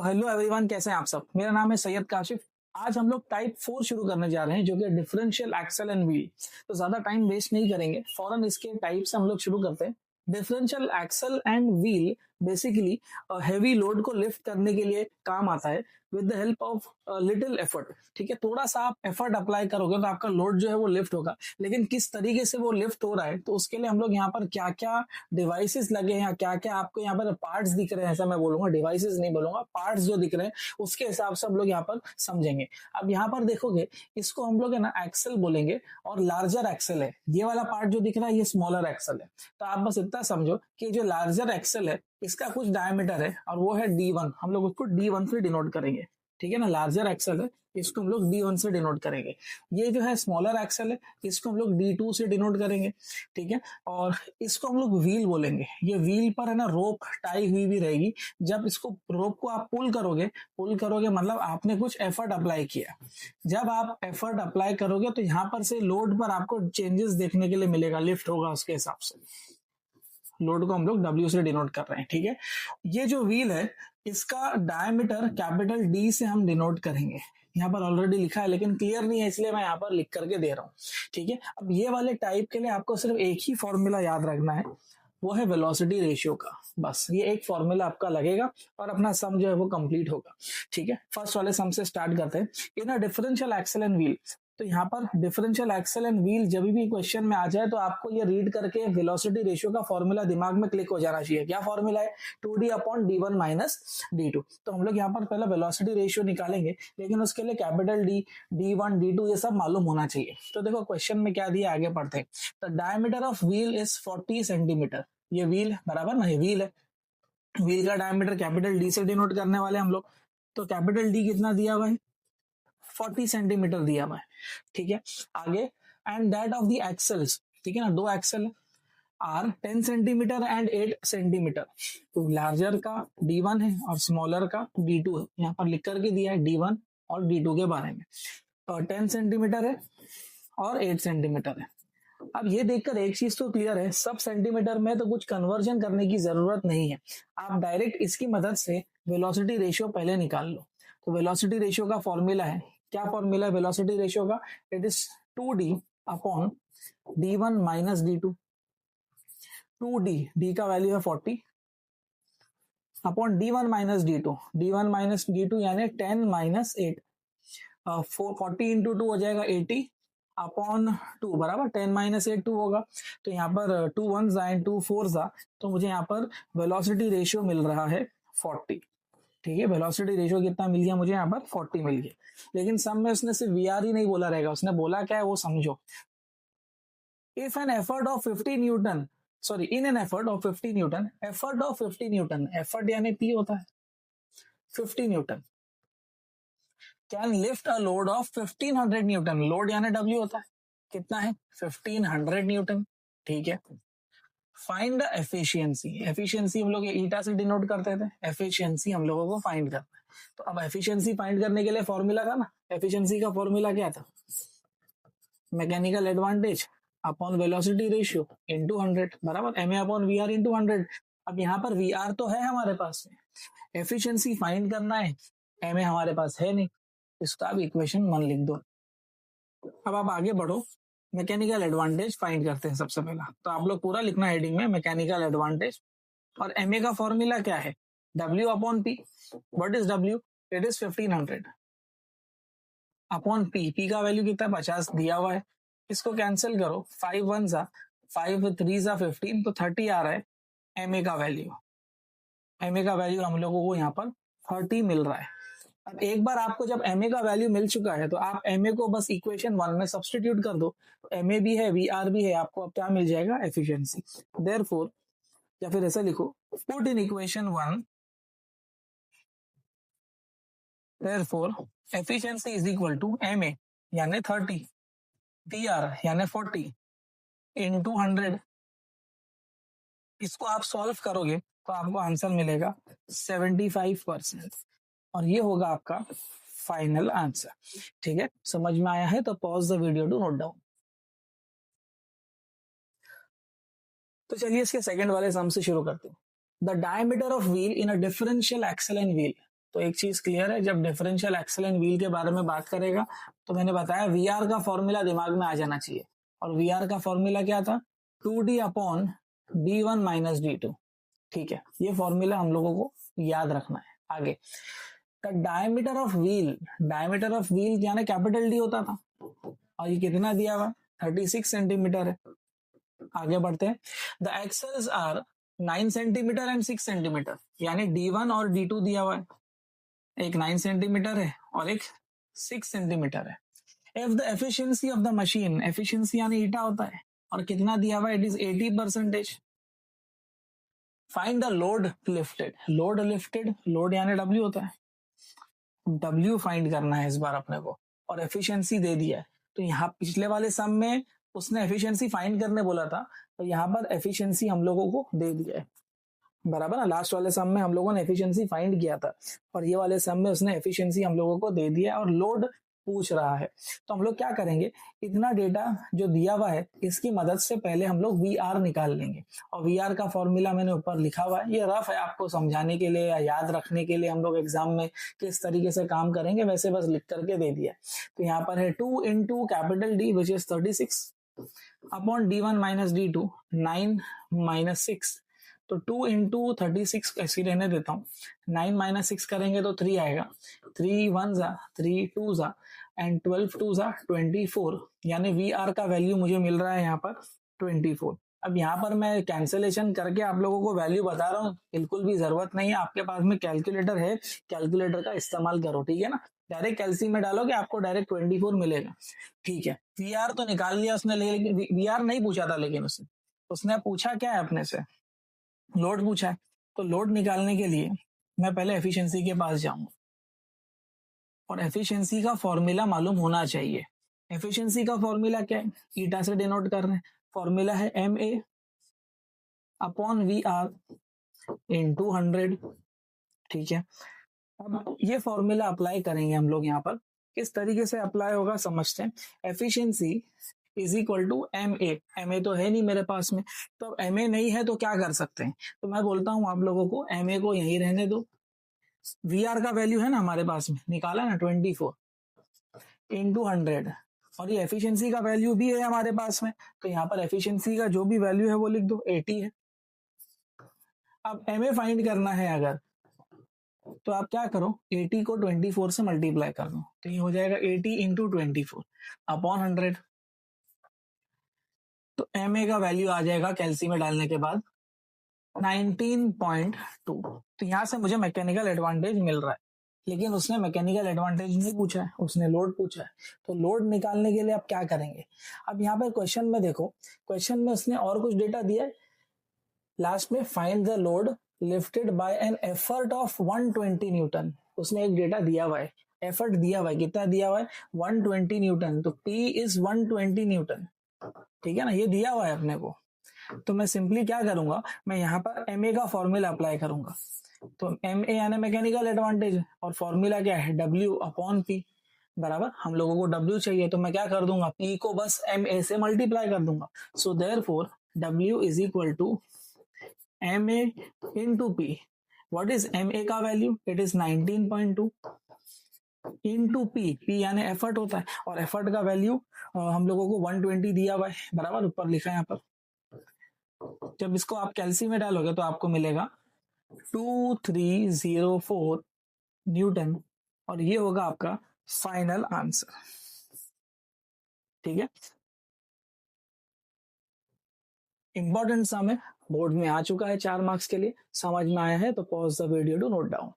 Hello everyone, कैसे हैं आप सब। मेरा नाम है सैयद काशिफ। आज हम लोग टाइप 4 शुरू करने जा रहे हैं, जो कि डिफरेंशियल एक्सल एंड व्हील। तो ज्यादा टाइम वेस्ट नहीं करेंगे, फौरन इसके टाइप से हम लोग शुरू करते हैं। Differential axle and wheel basically heavy load को लिफ्ट करने के लिए काम आता है with the help of little effort. ठीक है, थोड़ा सा आप एफर्ट अप्लाई करोगे तो आपका लोड जो है वो लिफ्ट होगा। लेकिन किस तरीके से वो लिफ्ट हो रहा है, तो उसके लिए हम लोग यहाँ पर क्या क्या डिवाइसेस लगे हैं, क्या क्या आपको यहाँ पर पार्ट्स दिख रहे हैं, ऐसा मैं बोलूंगा, डिवाइसेस नहीं बोलूंगा, पार्ट्स जो दिख रहे हैं उसके हिसाब से हम लोग यहाँ पर समझेंगे। अब यहाँ पर देखोगे, इसको हम लोग है ना एक्सल बोलेंगे और लार्जर एक्सल है। ये वाला पार्ट जो दिख रहा है ये स्मॉलर एक्सल है। तो आप बस इतना समझो कि जो लार्जर एक्सल है इसका कुछ डायमीटर है और वो है D1। हम लोग उसको D1 से डिनोट करेंगे। ठीक है ना, लार्जर एक्सल है, इसको हम लोग D1 से डिनोट करेंगे। ये जो है स्मॉलर एक्सल है, इसको हम लोग D2 से डिनोट करेंगे। ठीक है, और इसको हम लोग व्हील बोलेंगे। ये व्हील पर है ना रोप टाई हुई भी रहेगी। जब इसको रोप को आप पुल करोगे मतलब आपने कुछ एफर्ट अप्लाई किया। जब आप एफर्ट अप्लाई करोगे तो यहाँ पर से लोड पर आपको चेंजेस देखने के लिए मिलेगा, लिफ्ट होगा उसके हिसाब से। लोड को हम लोग W से डिनोट कर रहे हैं। ठीक है, ये जो व्हील है इसका डायमीटर कैपिटल D से हम डिनोट करेंगे। यहाँ पर ऑलरेडी लिखा है लेकिन क्लियर नहीं है, इसलिए मैं यहाँ पर लिख करके दे रहा हूँ। ठीक है, अब ये वाले टाइप के लिए आपको सिर्फ एक ही फॉर्मूला याद रखना है, वो है वेलोसिटी रेशियो का। बस ये एक फॉर्मूला आपका लगेगा और अपना सम जो है वो कंप्लीट होगा। ठीक है, फर्स्ट वाले सम से स्टार्ट करते हैं। In a differential axle and wheel, तो यहाँ पर डिफरेंशियल एक्सल एंड व्हील जब भी क्वेश्चन में आ जाए तो आपको ये रीड करके वेलोसिटी रेशियो का फॉर्मूला दिमाग में क्लिक हो जाना चाहिए। क्या फॉर्मूला है? 2D upon D1 minus D2। तो हम लोग यहाँ पर पहले वेलोसिटी रेशियो निकालेंगे, लेकिन उसके लिए कैपिटल D, D1, D2 ये सब मालूम होना चाहिए। तो देखो क्वेश्चन में क्या दिया, आगे पढ़ते हैं। The diameter of wheel is 40 centimetre. ये व्हील बराबर ना, ये व्हील है। व्हील का डायमीटर कैपिटल D से डिनोट करने वाले हम लोग। तो कैपिटल D कितना दिया हुआ है? 40 सेंटीमीटर दिया हुआ है। ठीक है, आगे and that of the axles, ठीक है ना, दो एक्सल है, आर 10 सेंटीमीटर एंड 8 सेंटीमीटर। तो लार्जर का D1 है और स्मॉलर का D2 है। यहाँ पर लिख करके दिया है D1 और D2 के बारे में। तो 10 सेंटीमीटर है और 8 सेंटीमीटर है। अब ये देखकर एक चीज तो क्लियर है, सब सेंटीमीटर में तो कुछ कन्वर्जन करने की जरूरत नहीं है। आप डायरेक्ट इसकी मदद से वेलोसिटी रेशियो पहले निकाल लो। तो वेलोसिटी रेशियो का फॉर्मूला है, क्या फॉर्मूला है वेलोसिटी रेशियो का? It is 2D upon D1 minus D2। 2D, D का वैल्यू है 40 upon D1 minus D2। D1 minus D2 यानी 10 माइनस 8। 40 इंटू 2 हो जाएगा 80 अपॉन 2 बराबर 10 माइनस 8 2 होगा। तो यहाँ पर 2 1 जा एंड 2 4 जा, तो मुझे यहाँ पर वेलोसिटी रेशियो मिल रहा है 40। ठीक है, वेलोसिटी रेशियो कितना मिल गया मुझे? यहाँ पर 40 मिल गया। लेकिन सम में उसने सिर्फ VR ही नहीं बोला रहेगा, उसने बोला क्या है वो समझो। If an effort of 50 Newton, sorry in an effort of 50 Newton, effort of 50 Newton, effort यानी P होता है, 50 Newton can lift a load of 1500 Newton. Load यानी W होता है, कितना है? 1500 न्यूटन। ठीक है, फाइंड द एफिशिएंसी। एफिशिएंसी हम लोग ईटा से डिनोट करते थे, एफिशिएंसी हम लोगों को फाइंड करना है। तो अब एफिशिएंसी फाइंड करने के लिए फॉर्मूला था ना, एफिशिएंसी का फॉर्मूला क्या था? Mechanical advantage upon velocity ratio into 100 बराबर MA अपॉन VR इनटू 100। अब यहाँ पर VR तो है हमारे पास में, एफिशिएंसी फाइंड करना है, MA हमारे पास है नहीं, इसका भी इक्वेशन 1 लिख दो। अब आप आगे बढ़ो, मैकेनिकल एडवांटेज फाइंड करते हैं सबसे पहला। तो आप लोग पूरा लिखना हेडिंग में मैकेनिकल एडवांटेज। और MA का फॉर्मूला क्या है? W upon P। What is W? It is 1500 upon P। P का वैल्यू कितना? 50 दिया हुआ है। इसको कैंसिल करो, 5 1 जा, 5 3 जा 15, तो 30 आ रहा है MA का वैल्यू। MA का वैल्यू हम लोगों को यहाँ पर 30 मिल रहा है। अब एक बार आपको जब MA का वैल्यू मिल चुका है तो आप MA को बस इक्वेशन 1 में सब्स्टिट्यूट कर दो। तो MA भी है, VR भी है, आपको अब क्या मिल जाएगा? एफिशिएंसी। देयरफॉर, या फिर ऐसा लिखो, put in equation 1, therefore efficiency is equal to MA यानी 30, VR यानी 40 इनटू 100। इसको आप सॉल्व करोगे तो आपको आंसर मिलेगा 75%, और ये होगा आपका फाइनल आंसर। ठीक है, समझ में आया है तो pause the video to note down. तो चलिए इसके सेकंड वाले सम से शुरू करते हैं। The diameter of wheel in a differential axle and wheel, तो एक चीज क्लियर है, जब डिफरेंशियल एक्सल एंड व्हील के बारे में बात करेगा तो मैंने बताया वीआर का फॉर्मूला दिमाग में आ जाना चाहिए, और वीआर का फॉर्मूला क्या था, 2d upon d1 minus d2। ठीक है, ये फॉर्मूला हम लोगों को याद रखना है। आगे the diameter of wheel, diameter of wheel यानी कैपिटल डी होता था, और ये कितना दिया हुआ, 36 सेंटीमीटर है। आगे बढ़ते हैं, the axles are 9 centimetre and 6 centimetre, यानी d1 और d2 दिया हुआ है, एक 9 सेंटीमीटर है और एक 6 सेंटीमीटर है। If the efficiency of the machine, efficiency यानी ईटा होता है, और कितना दिया हुआ है, it is 80%। Find the load lifted, load lifted, load यानी डब्ल्यू होता है, डब्ल्यू फाइंड करना है इस बार अपने को, और एफिशिएंसी दे दिया है। तो यहाँ पिछले वाले सम में उसने एफिशिएंसी फाइंड करने बोला था, तो यहाँ पर एफिशिएंसी हम लोगों को दे दिया है, बराबर ना। लास्ट वाले सम में हम लोगों ने एफिशिएंसी फाइंड किया था, और ये वाले सम में उसने एफिशिएंसी हम लोगों को दे दिया है, और लोड पूछ रहा है। तो हम लोग क्या करेंगे, इतना डेटा जो दिया हुआ है इसकी मदद से पहले हम लोग वी आर निकाल लेंगे, और वी आर का फॉर्मूला मैंने ऊपर लिखा हुआ है, ये रफ है आपको समझाने के लिए या याद रखने के लिए, हम लोग एग्जाम में किस तरीके से काम करेंगे वैसे बस लिख करके दे दिया। तो यहाँ पर है 2 into capital D which is 36 upon d1 minus d2, 9 minus 6, तो 2 इंटू 36 ऐसी रहने देता हूँ, 9 माइनस 6 करेंगे तो 3 आएगा, 3 1 जा 3 2 जा एंड 12 2 जा 24, यानी वी आर का वैल्यू मुझे मिल रहा है यहाँ पर 24। अब यहाँ पर मैं कैंसिलेशन करके आप लोगों को वैल्यू बता रहा हूँ, बिल्कुल भी जरूरत नहीं है, आपके पास में कैलकुलेटर है, कैलकुलेटर का इस्तेमाल करो, ठीक है ना। डायरेक्ट कैलसी में डालोगे आपको डायरेक्ट 24 मिलेगा। ठीक है, वी आर तो निकाल लिया उसने, लेकिन वी आर नहीं पूछा था, लेकिन उसने पूछा क्या है अपने से, लोड पूछा है। तो लोड निकालने के लिए मैं पहले एफिशिएंसी के पास जाऊंगा, और एफिशिएंसी का फॉर्मूला मालूम होना चाहिए। एफिशिएंसी का फॉर्मूला क्या है, ईटा से डिनोट कर रहे हैं, फॉर्मूला है M A upon V R into 100। ठीक है, अब ये फॉर्मूला अप्लाई करेंगे हम लोग यहाँ पर, किस तरीके से अप्लाई होगा समझते हैं। Efficiency is equal to M A तो है नहीं मेरे पास में, तो एम ए नहीं है तो क्या कर सकते हैं, तो मैं बोलता हूँ आप लोगों को एम ए को यहीं रहने दो। वी आर का वैल्यू है ना हमारे पास में, निकाला ना 24 इंटू 100, और ये एफिशिएंसी का वैल्यू भी है हमारे पास में, तो यहाँ पर एफिशिएंसी का जो भी वैल्यू है वो लिख दो, 80 है। अब एम ए फाइंड करना है अगर, तो आप क्या करो, 80 को 24 से मल्टीप्लाई कर दो, तो ये हो जाएगा 80 इंटू 24 अपॉन 100। तो एम ए का वैल्यू आ जाएगा कैलसी में डालने के बाद 19.2। तो यहाँ से मुझे मैकेनिकल एडवांटेज मिल रहा है, लेकिन उसने मैकेनिकल एडवांटेज नहीं पूछा है, उसने लोड पूछा है। तो लोड निकालने के लिए आप क्या करेंगे, अब यहाँ पर क्वेश्चन में देखो, क्वेश्चन में उसने और कुछ डेटा दिया है, लास्ट में find the load lifted bye an effort of 120 Newton, उसने एक डेटा दिया हुआ है, एफर्ट दिया हुआ है, कितना दिया हुआ है 120 न्यूटन, तो P इज 120 न्यूटन, ठीक है ना, ये दिया हुआ है अपने को। तो मैं सिंपली क्या करूंगा, मैं यहाँ पर एम ए का फॉर्मूला अप्लाई करूंगा, तो एम ए यानी मैकेनिकल एडवांटेज, और फॉर्मूला क्या है डब्ल्यू अपॉन पी, बराबर हम लोगों को डब्ल्यू चाहिए, तो मैं क्या कर दूंगा, पी को बस एम ए से मल्टीप्लाई कर दूंगा। So therefore W is equal to M A into P. What is M A का value, it is 19.2 into P, P यानी एफर्ट होता है, और एफर्ट का वैल्यू हम लोगों को 120 दिया हुआ है, बराबर ऊपर लिखा है यहाँ पर। जब इसको आप कैलसी में डालोगे तो आपको मिलेगा 2304 न्यूटन, और ये होगा आपका फाइनल आंसर। ठीक है, इंपॉर्टेंट सम है, बोर्ड में आ चुका है 4 मार्क्स के लिए, समझ में आया है तो pause the video to note down.